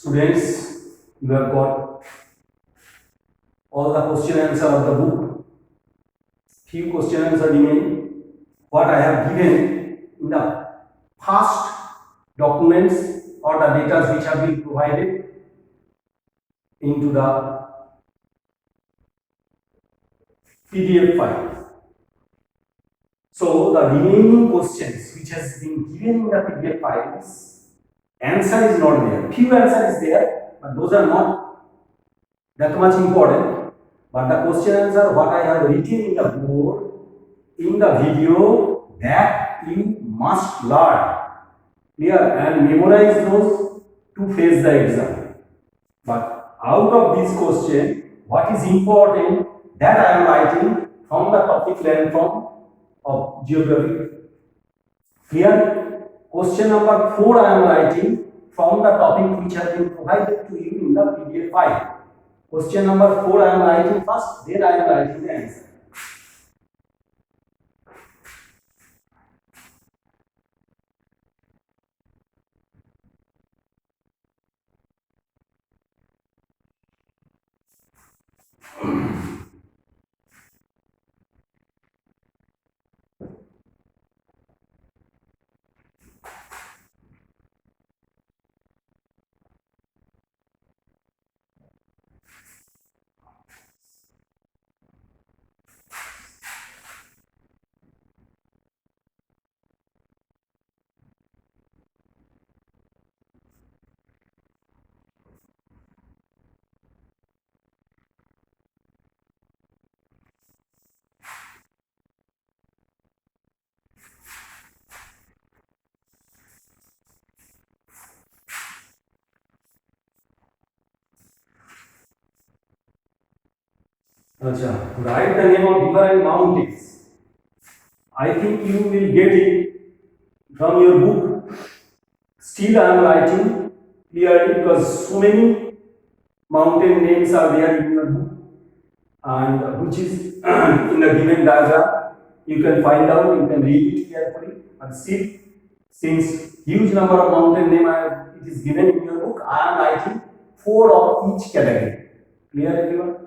Students, you have got all the question answer of the book. Few question answer remain. What I have given in the past documents or the data which have been provided into the PDF file. So the remaining questions which has been given in the PDF files, answer is not there. Few answer is there, but those are not that much important. But the question answer what I have written in the board, in the video, that you must learn, clear, and memorize those to face the exam. But out of this question, what is important, that I am writing from the topic landform of geography. Clear? Question number 4 I am writing from the topic which has been provided to you in the PDF file. Question number 4 I am writing first, then I am writing the answer. Write the name of different mountains. I think you will get it from your book. Still I am writing clearly because so many mountain names are there in your book, and which is in the given diagram. You can find out, you can read it carefully, and still, since huge number of mountain name it is given in your book, I am writing 4 of each category. Clear everyone?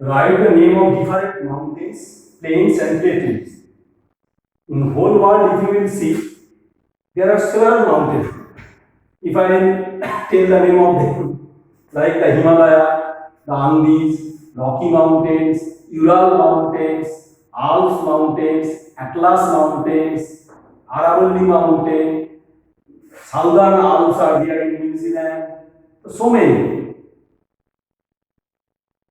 Write the name of different mountains, plains, and plateaus. In whole world, if you will see, there are several mountains. If I tell the name of them, like the Himalaya, the Andes, Rocky Mountains, Ural Mountains, Alps Mountains, Atlas Mountains, Aravalli Mountain, Southern Alps are there in New Zealand. So many.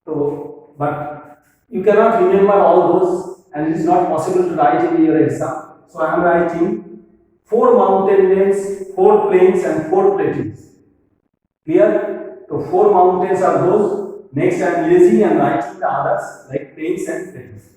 So, but you cannot remember all those, and it is not possible to write in your exam. So I am writing 4 mountain names, 4 plains, and 4 plateaus. Clear? So 4 mountains are those. Next I am erasing and writing the others like plains and plateaus.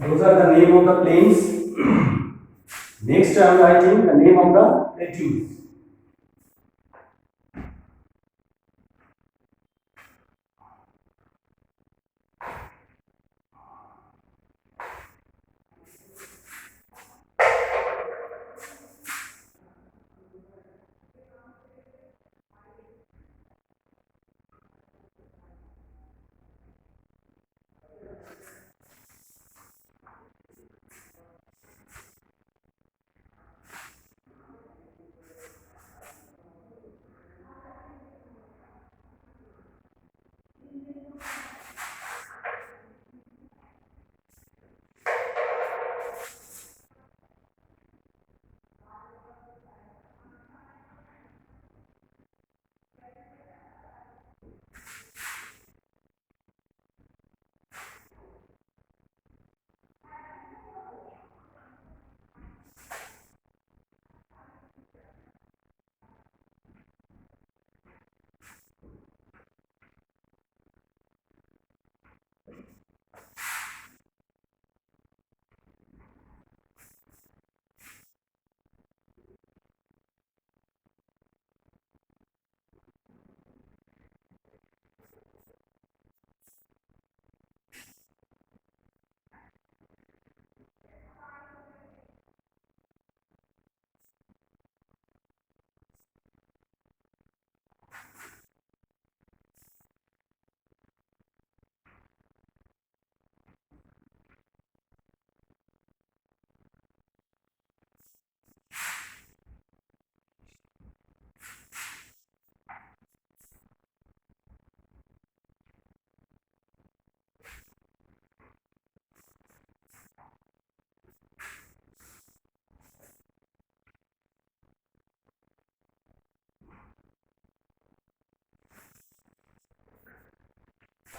Those are the name of the plains. Next I am writing the name of the plateaus.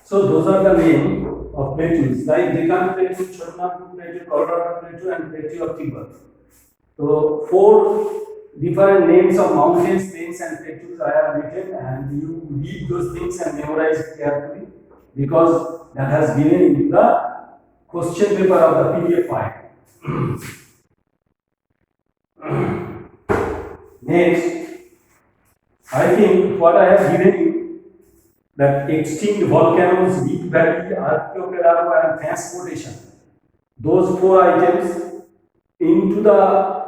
So those are the name of plateaus like Deccan Plateau, Chotnagpur Plateau, Colorado Plateau, and Plateau of Tibet. So four different names of mountains, plains, and plateaus I have written, and you read those things and memorize carefully because that has given in the question paper of the PDF file. Next, I think what I have given you that extinct volcanoes, Rift Valley, archipelago, and transportation. Those four items into the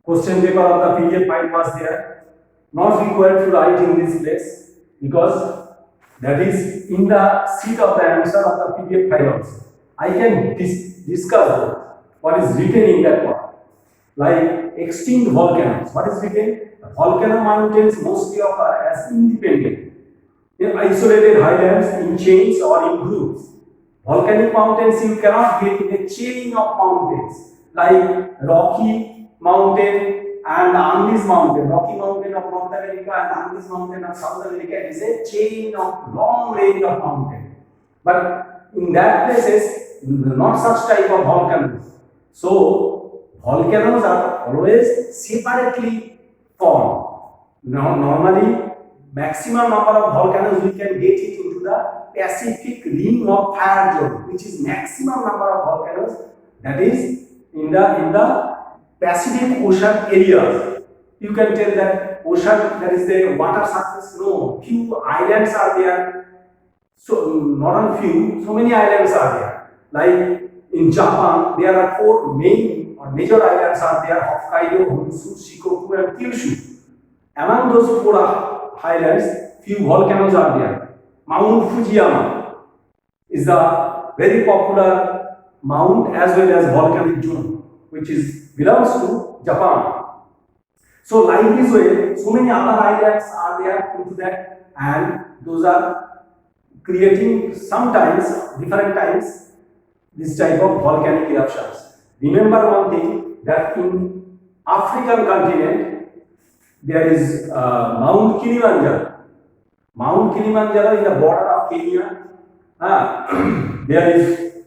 question paper of the PDF file was there. Not required to write in this place because that is in the sheet of the answer of the PDF file also. I can discuss what is written in that one. Like extinct volcanoes. What is written? Volcano mountains mostly occur as independent, in isolated highlands, in chains or in groups. Volcanic mountains you cannot get in a chain of mountains like Rocky Mountain and Andes Mountain. Rocky Mountain of North America and Andes Mountain of South America. It is a chain of long range of mountains. But in that places, not such type of volcanoes. So volcanoes are always separately formed. Now normally maximum number of volcanoes we can get it into the Pacific Ring of Fire zone, which is maximum number of volcanoes that is in the Pacific Ocean areas. You can tell that ocean there is the water surface. No, few islands are there. So not on few, so many islands are there. Like in Japan, there are four main or major islands are there: Hokkaido, Honshu, Shikoku, and Kyushu. Among those four highlands, few volcanoes are there. Mount Fujiyama is a very popular mount as well as volcanic zone, which belongs to Japan. So like this way, so many other islands are there into that, and those are creating sometimes, different times, this type of volcanic eruptions. Remember one thing, that in African continent, there is Mount Kilimanjaro. Mount Kilimanjaro is the border of Kenya. There is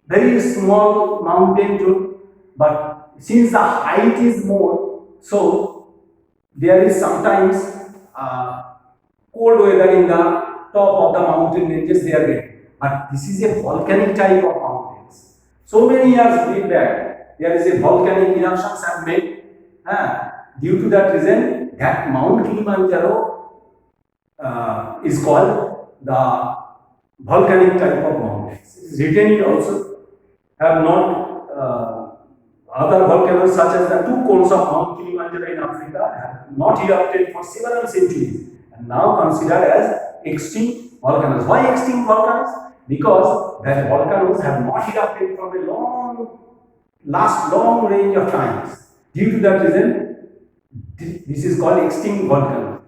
very small mountain too, but since the height is more, so there is sometimes cold weather in the top of the mountain ranges they are getting. but this is a volcanic type of mountains. So many years back, there is a volcanic eruptions have made. Due to that reason, that Mount Kilimanjaro is called the volcanic type of mountains. It is written it also have not other volcanoes such as the two cones of Mount Kilimanjaro in Africa have not erupted for several centuries and now considered as extinct volcanoes. Why extinct volcanoes? Because that volcanoes have not erupted from a long range of times. Due to that reason, this is called extinct volcanoes.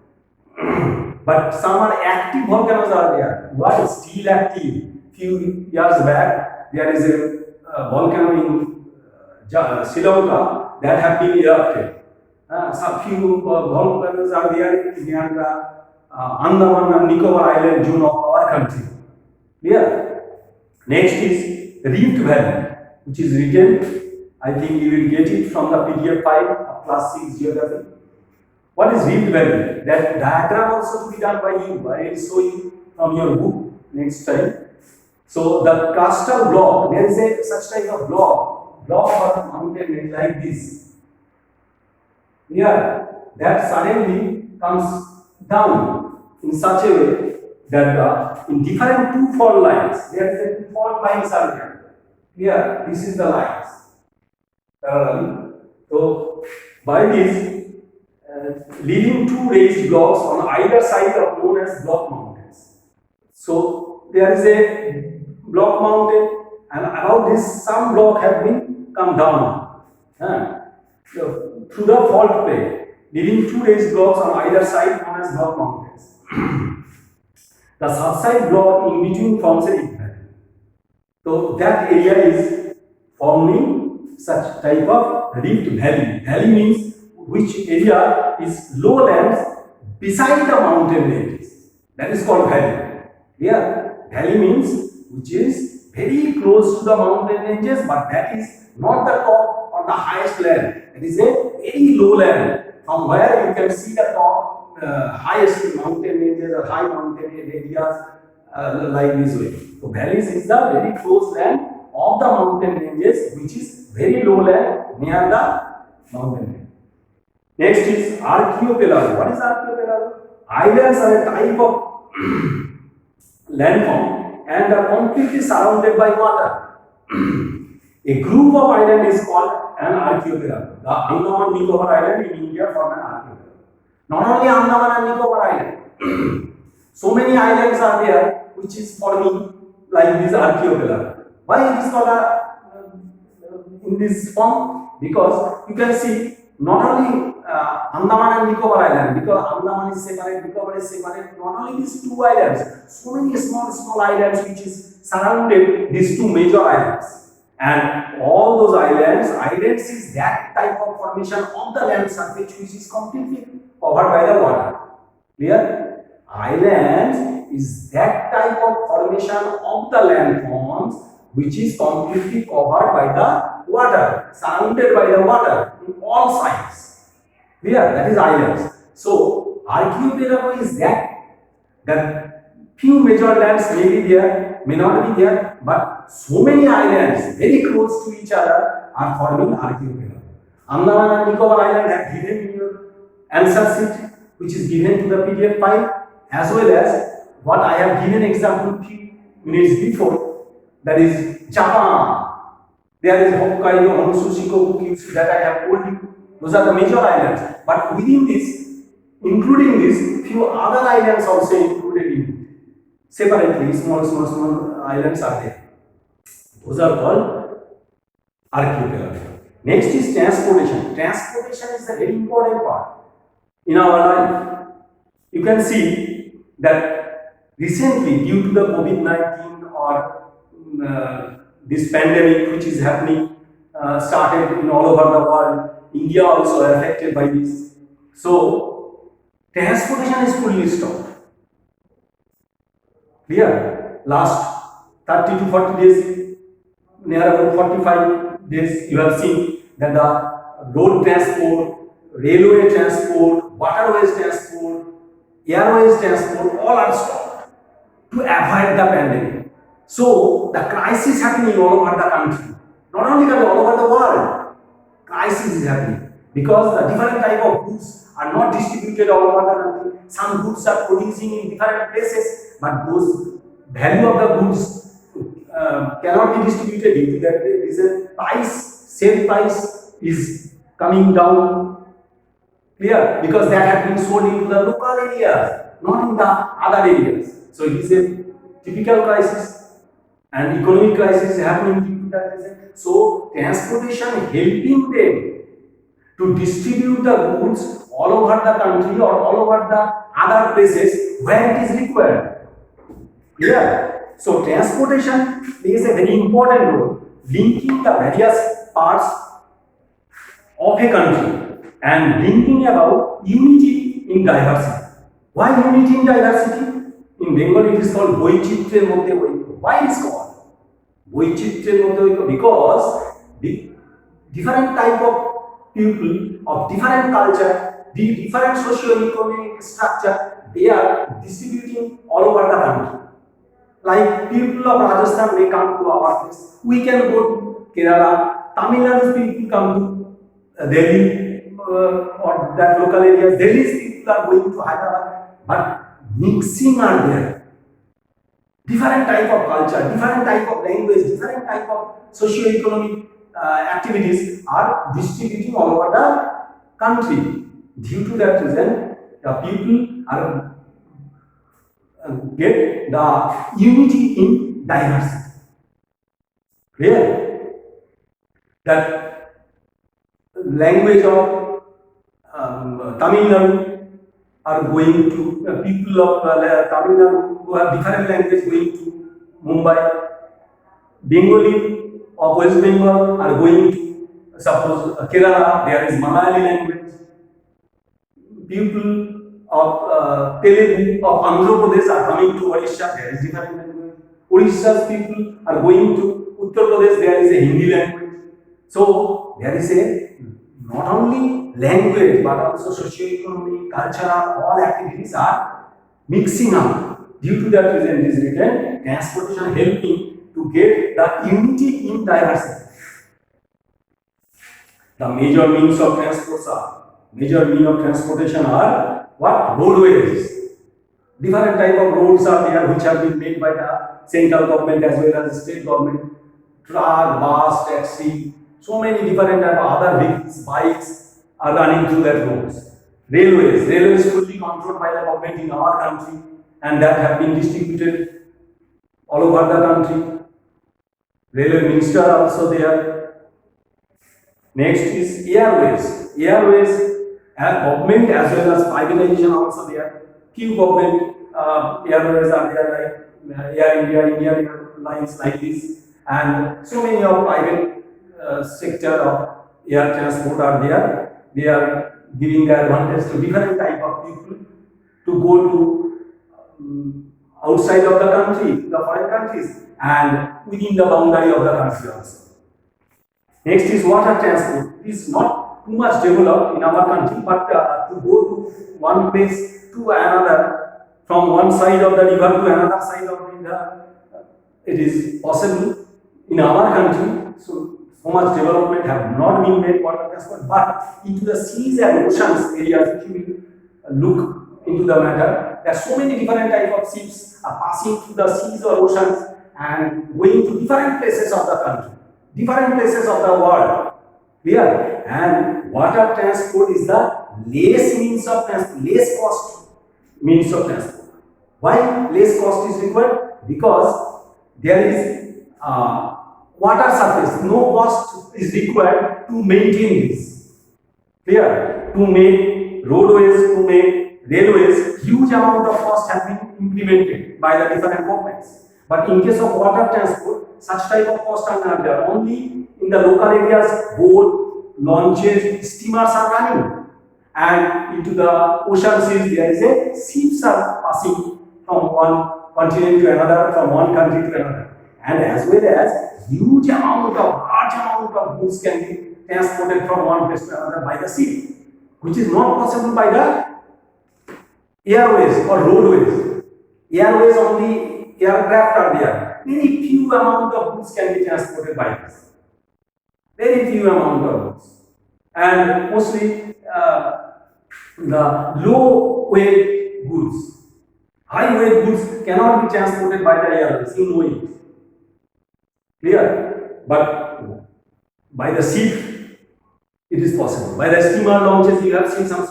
But some are active volcanoes are there. What is still active? Few years back, there is a volcano in Sri Lanka that have been erupted. Some few volcanoes are there near the Andaman and Nicobar Island zone of our country. Clear? Next is Rift Valley, which is written. I think you will get it from the PDF file of class 6 geography. What is Rift Valley? That diagram also to be done by you. I will show you from your book next time. So the crustal block, there is a such type of block of mountain range like this. Here, that suddenly comes down in such a way that in different two fault lines, there is a two fault lines are there. Here, this is the lines. So by this, leaving two raised blocks on either side of known as block mountains. So there is a block mountain, and about this some block have been come down so, through the fault plane, leaving two raised blocks on either side known as block mountains. The subside block in between forms a rift valley. So that area is forming such type of rift valley. Valley means which area is lowlands beside the mountain ranges. That is called valley. Here, valley means which is very close to the mountain ranges, but that is not the top or the highest land. It is a very low land from where you can see the top highest mountain ranges or high mountain areas like this way. So valleys is the very close land of the mountain ranges, which is very low land near the mountain range. Next is archipelago. What is archipelago? Islands are a type of landform and are completely surrounded by water. A group of islands is called an archipelago. The Andaman and Nicobar Island in India form an archipelago. Not only Andaman and Nicobar Island, so many islands are there which is forming like this archipelago. Why it is called in this form? Because you can see not only Andaman and Nicobar Island, because Andaman is separate, Nicobar is separate, not only these two islands, so many small islands which is surrounded these two major islands. And all those islands is that type of formation of the land surface which is completely covered by the water. Clear? Islands is that type of formation of the landforms which is completely covered by the water, surrounded by the water in all sides. Clear? That is islands. So archipelago is that few major lands may be there, may not be there, but so many islands very close to each other are forming archipelago. Andaman and Nicobar Island have given in your answer sheet, which is given to the PDF file, as well as what I have given example few minutes before, that is Japan. There is Hokkaido, Honshu, Shikoku, Kyushu that I have told you. Those are the major islands. But within this, including this, few other islands also included in it. Separately, small islands are there. Those are called archipelago. Next is transportation. Transportation is a very important part in our life. You can see that recently, due to the COVID-19 or this pandemic which is happening, started in all over the world, India also affected by this. So, transportation is fully stopped. Clear? Last 30 to 40 days, near about 45 days, you have seen that the road transport, railway transport, waterways transport, airways transport, all are stopped to avoid the pandemic. So the crisis happening all over the country, not only country, all over the world. Crisis is happening because the different type of goods are not distributed all over the country. Some goods are producing in different places, but those value of the goods cannot be distributed due to that reason. Sale price is coming down. Clear? Because that has been sold into the local areas, not in the other areas. So it is a typical crisis, and economic crisis is happening due to that reason. So transportation helping them to distribute the goods all over the country or all over the other places where it is required. Clear? So transportation plays a very important role, linking the various parts of a country and bringing about unity in diversity. Why unity in diversity? In Bengali it is called Boichitrer Moddhe Oikyo. Why it is called Boichitrer Moddhe Oikyo? Because the different type of people of different culture, the different socio-economic structure, they are distributing all over the country. Like people of Rajasthan may come to our place. We can go to Kerala. Tamil Nadu people come to Delhi or that local areas. Delhi's people are going to Hyderabad. But mixing are there. Different type of culture, different type of language, different type of socio-economic activities are distributing all over the country. Due to that reason, the people are get the unity in diversity. Clear? That language of Tamil Nadu are going to people of Tamil Nadu who have different language going to Mumbai. Bengali of West Bengal are going to suppose Kerala. There is Malayali language. People of Telugu of Andhra Pradesh are coming to Odisha. There is different language. Odisha's people are going to Uttar Pradesh. There is a Hindi language. So there is a not only language but also socio-economic, cultural, all activities are mixing up. Due to that reason, it is written transportation helping to get the unity in diversity. The major means of transportation are what? Roadways. Different type of roads are there which have been made by the central government as well as the state government. Truck, bus, taxi, so many different type of other vehicles, bikes are running through that roads. Railways fully controlled by the government in our country and that have been distributed all over the country. Railway minister also there. Next is airways. Government as well as privatization also there. Few government airways are there like Air India, Indian Airlines like this, and so many of private sector of air transport are there. They are giving the advantage to different type of people to go to outside of the country, the foreign countries, and within the boundary of the country also. Next is water transport. It is not too much developed in our country, but to go to one place to another, from one side of the river to another side of the river, it is possible in our country. So much development have not been made water transport, but into the seas and oceans areas, if you will look into the matter, there are so many different type of ships are passing through the seas or oceans and going to different places of the country, different places of the world. Clear? And water transport is the less means of transport, less cost means of transport. Why less cost is required? Because there is water surface, no cost is required to maintain this. Clear? To make roadways, to make railways, huge amount of cost has been implemented by the different governments. But in case of water transport, such type of cost are not there. Only in the local areas, boat, launches, steamers are running. And into the ocean seas, there is a ships are passing from one continent to another, from one country to another. And as well as large amount of goods can be transported from one place to another by the sea, which is not possible by the airways or roadways. Airways only aircraft are there. very few amount of goods can be transported by this. Very few amount of goods, and mostly the low weight goods. High weight goods cannot be transported by the airways, you know it. Clear? But by the sea, it is possible. By the steamer launches, you have seen some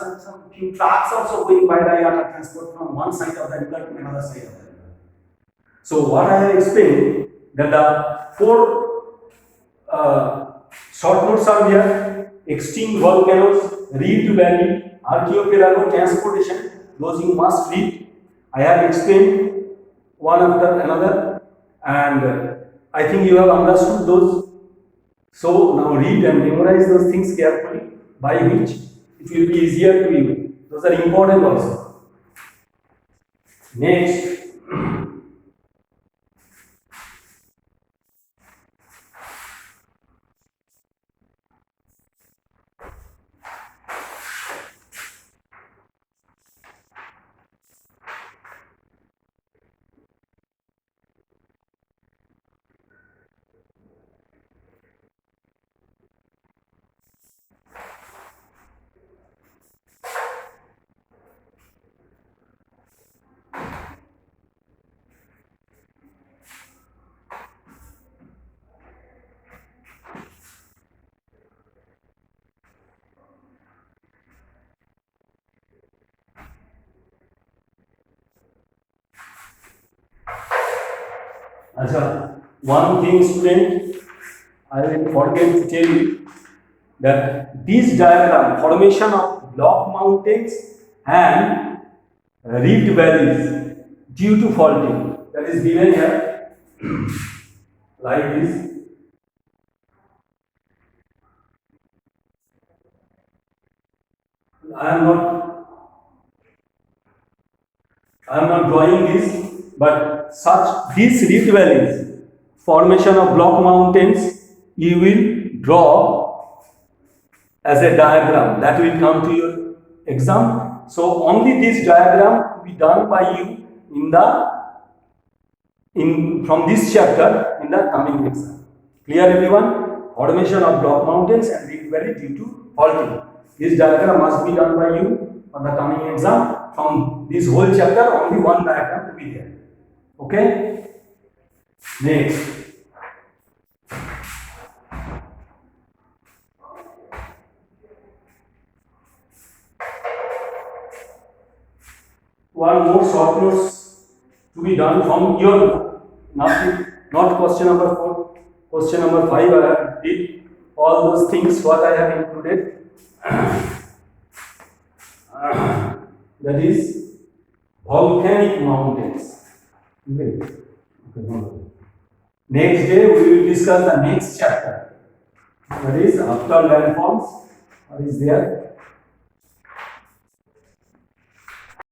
few trucks also going by the air transport from one side of the river to another side of the river. So what I have explained, that the four short notes are there: extinct volcanoes, Rift Valley, archipelago, transportation. Those you must read. I have explained one after another, and I think you have understood those. So now read and memorize those things carefully, by which it will be easier to you. Those are important also. Next. Acha, one thing, student, I will forget to tell you that this diagram, formation of block mountains and rift valleys due to faulting, that is given here like this. I am not drawing this, but such these rift valleys, formation of block mountains, you will draw as a diagram that will come to your exam. So only this diagram to be done by you from this chapter in the coming exam. Clear everyone? Formation of block mountains and rift valley due to faulting. This diagram must be done by you for the coming exam. From this whole chapter, only one diagram to be there. Okay? Next. One more short notes to be done from your, not question number 4, question number 5. I have did all those things what I have included. That is volcanic mountains. Okay. Next day we will discuss the next chapter. That is after landforms. What is there?